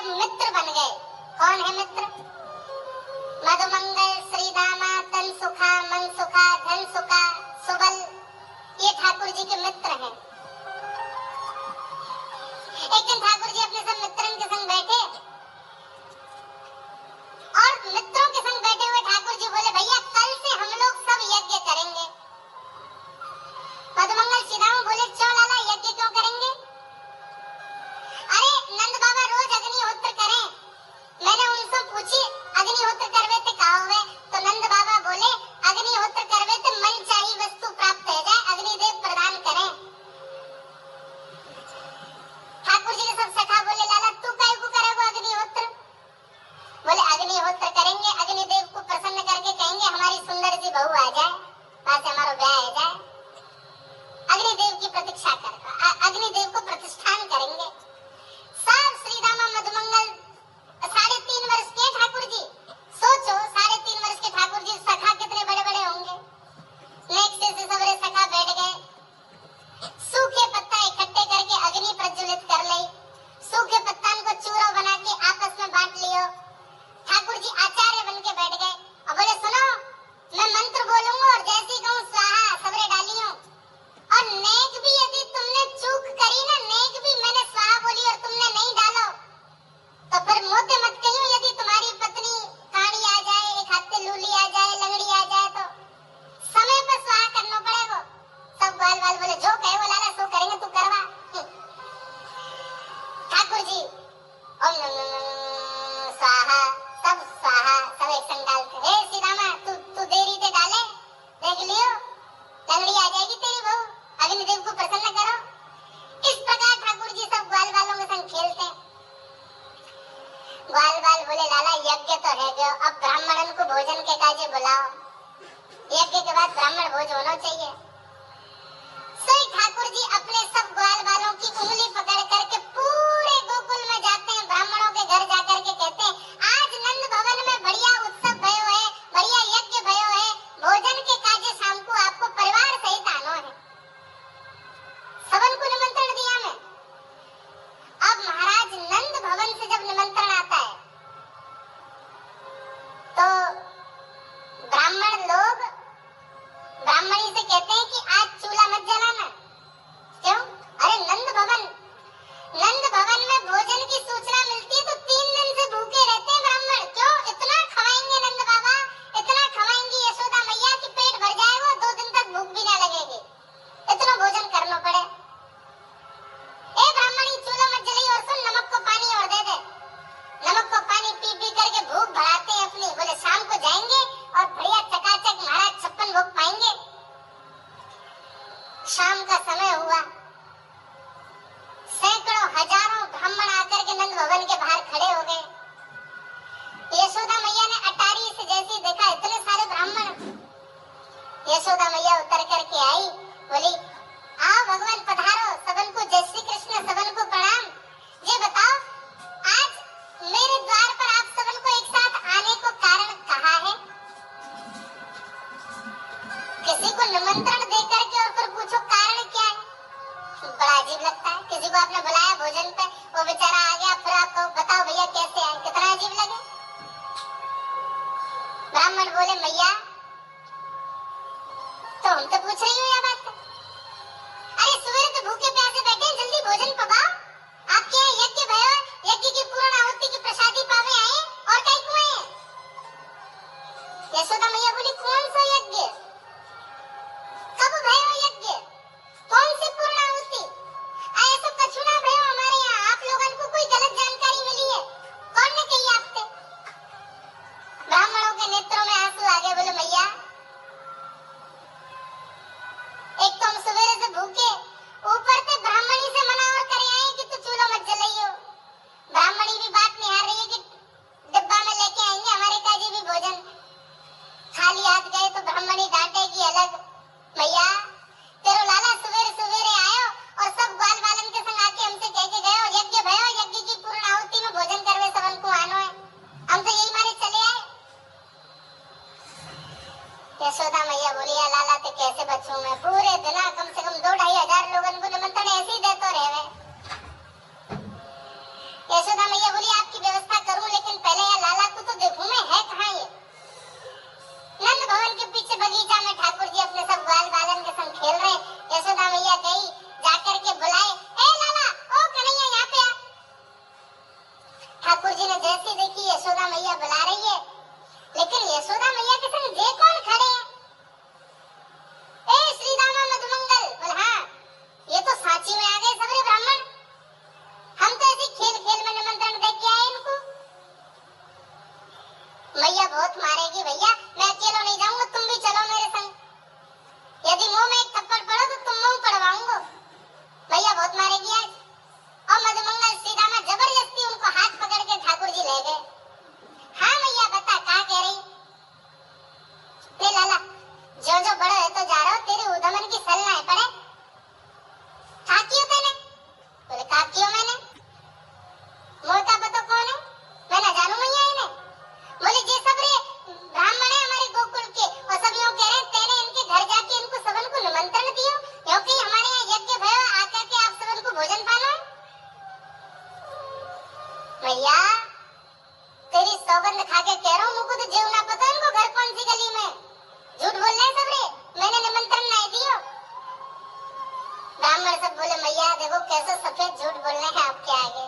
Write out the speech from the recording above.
सब मित्र बन गए। कौन है मित्र? मधुमंगल, श्रीदामा, तन सुखा, मन सुखा, धन सुखा, सुबल, ये ठाकुर जी के मित्र हैं। एक दिन ठाकुर जी अपने सब मित्रों के संग बैठे और मित्रों के संग बैठे हुए ठाकुर जी बोले, भैया कल से हम लोग सब यज्ञ करेंगे। मधुमंगल, श्रीदामा बोले, क्यों लाला, यज्ञ क्यों करेंगे? अरे नंद बाबा रोज अग्निहोत्र करें। मैंने उनसे पूछी अग्निहोत्र करवे ते का होवे? तो नंद बाबा बोले, अग्निहोत्र करवे ते मन चाही वस्तु प्राप्त हो जाए, अग्निदेव प्रदान करें। ठाकुर जी के सब सखा बोले, लाला तू काहे को करेगा अग्निहोत्र? बोले अग्निहोत्र करेंगे, अग्निदेव को प्रसन्न करके कहेंगे हमारी सुंदर सी बहू आ जाए, वहां से हमारा ब्याह हो जाए। अग्निदेव की प्रतीक्षा कर, अग्निदेव को प्रतिष्ठान करेंगे। सब श्रीदामा मधुमंगल 3.5 वर्ष के ठाकुर जी, सोचो 3.5 वर्ष के ठाकुर जी, सखा कितने बड़े बड़े होंगे। नेक से सबरे सखा बैठ गए, सूखे पत्ता इकट्ठे करके अग्नि प्रज्वलित कर ली, सूखे पत्ता को चूरा बना के आपस में बांट लियो। ठाकुर जी आचार्य बन के बैठ गए और बोले, सुनो मैं मंत्र बोलूंगा और जैसी कहूँ स्वाहा सबरे डालियो, और नेक भी यदि तुमने चूक करी ना, नेक भी मैंने स्वाहा बोली और तुमने नहीं डालो तो फिर मोते मत कहियो। यदि तुम्हारी पत्नी काड़ी आ जाए, एक हाथ लूली आ जाए, लंगड़ी आ जाए तो समय पर स्वाहा करना पड़ेगा। सब बाल बाल बोले, जो कहे वो लाला सो करेंगे, तू करवा। ठाकुर जी ओम नमः स्वाहा, सब स्वाहा, सब एक संग डालते। हे श्रीदामा तू देरी से डाले, देख लियो लंगड़ी आ जाएगी तेरी बहू, अग्निदेव को प्रसन्न करो। इस प्रकार ठाकुर जी सब ग्वाल बालों के संग खेलते हैं। ग्वाल बाल बोले, लाला यज्ञ तो है गयो, अब ब्राह्मणन को भोजन के काजे बुलाओ, यज्ञ के बाद ब्राह्मण भोज होना चाहिए। सही ठाकुर जी अपने सब ग्वाल बालों की उंगली पकड़ करके पूरे गोकुल में जाते हैं, ब्राह्मणों के घर जाकर के कहते हैं, आज नंद भवन में बढ़िया उत्सव भयो है, बढ़िया यज्ञ भयो है, भोजन के काजे शाम को आपको परिवार सहित आना है। सबन को निमंत्रण दिया मैं। अब महाराज नंद भवन से जब निमंत्रण आता है तो ब्राह्मण लोग ब्राह्मणी से कहते हैं कि आज चूल्हा मत जलाना। क्यों? अरे नंद भवन में भोजन की सूचना मिलती है तो 3 दिन से भूखे रहते हैं ब्राह्मण। क्यों? इतना खवाएंगे नंद बाबा, इतना खवाएंगी यशोदा मैया कि पेट भर जाएगा, 2 दिन तक भूख भी ना लगेगी, इतना भोजन करना पड़े। ए ब्राह्मणी चूल्हा मत जलाई और सुन, नमक को पानी और दे दे। नमक को पानी पी पी करके भूख बढ़ाते हैं अपनी। बोले शाम को जाएंगे और बढ़िया चकाचक महाराज 56 भोग पाएंगे। शाम का समय हुआ, सैकड़ों हजारों ब्राह्मण आकर के नंद भवन के बाहर खड़े हो गए। यशोदा मैया ने अटारी से जैसे देखा इतने सारे ब्राह्मण, यशोदा मैया उतर करके आई, बोली आओ भगवान पधारो, सबन को जय श्री कृष्ण, सबन को प्रणाम। ये बताओ आज मेरे द्वार पर आप सबन को एक साथ आने को कारण कहा है? किसी को निमंत्रण देकर के और फिर पूछो कारण क्या है, बड़ा अजीब लगता है। किसी को आपने बुलाया भोजन पे, वो बेचारा आ गया, फिर आपको बताओ भैया कैसे आए, कितना अजीब लगे। ब्राह्मण बोले, मैया तो हम तो पूछ रही हूँ यह बात। अरे सुबह तो भूखे प्यासे बैठे, जल्दी भोजन पकाओ, आपके यहाँ यज्ञ भयो, यज्ञ की पूर्ण आहुति की प्रसादी पावे आए और कई को आए। यशोदा मैया बोली, कौन सा यज्ञ, कब भयो यज्ञ, कौन सी पूर्ण आहुति? ऐसा कछु ना भयो हमारे यहाँ, आप लोगन को कोई गलत जानकारी मिली है, कौन ने कही आपसे? ब्राह्मणों के नेत्रों में आंसू आ गए, बोले की व्यवस्था करूं, लेकिन पहले या लाला को तो देखूं मैं, है कहाँ ये। नंद भवन के पीछे बगीचा में ठाकुर जी अपने सब ग्वाल बालन के संग खेल रहे। यशोदा मैया गई, जाकर के बुलाए, ए लाला, ओ कन्हैया यहाँ पे आ। ठाकुर जी ने जैसी देखी यशोदा मैया बुला रही है, लेकिन यशोदा मैया के संग ये कौन खड़े हैं? ए श्री रामा मधुमंगल। बोल हाँ, ये तो सांची में आ गए सबरे ब्राह्मण, हम तो ऐसे खेल खेल में निमंत्रण दे के आए इनको। मैया बहुत मारेगी भैया, मैं अकेला नहीं जाऊंगा, तुम भी चलो मेरे संग। यदि मुंह में एक थप्पड़ पड़ो तो तुम मुंह पड़वाऊंगा। मैया बहुत मारेगी आज। और मधुमंगल श्री रामा जबरदस्ती उनको हाथ पकड़ के ठाकुर जी ले गए। हाँ मैया बता, क्या कह रही? ले लाला, जो जो बड़ा है तो जा रहा हो, तेरी उदमन की सल ना पड़े। क्या किया तूने? बोले क्या किया मैंने? मोटा पता कौन है? मैं ना जानू मैया इन्हें। बोले जे सब रे ब्राह्मण है हमारे गोकुल के, और सब यूं कह रहे हैं तेने इनके घर जाके इनको सबन को निमंत्रण दियो, क्योंकि हमारे यहाँ यज्ञ भयो, आकर के आप सबन को भोजन पालो। भैया तेरी सौगंध खा के कह रहा हूँ, मुझको तो जीव ना पता इनको घर कौन सी गली में। झूठ बोल रहे सब रे, मैंने निमंत्रण नहीं दियो। ब्राह्मण सब बोले मैया देखो कैसे सफेद झूठ बोल रहे हैं आपके आगे।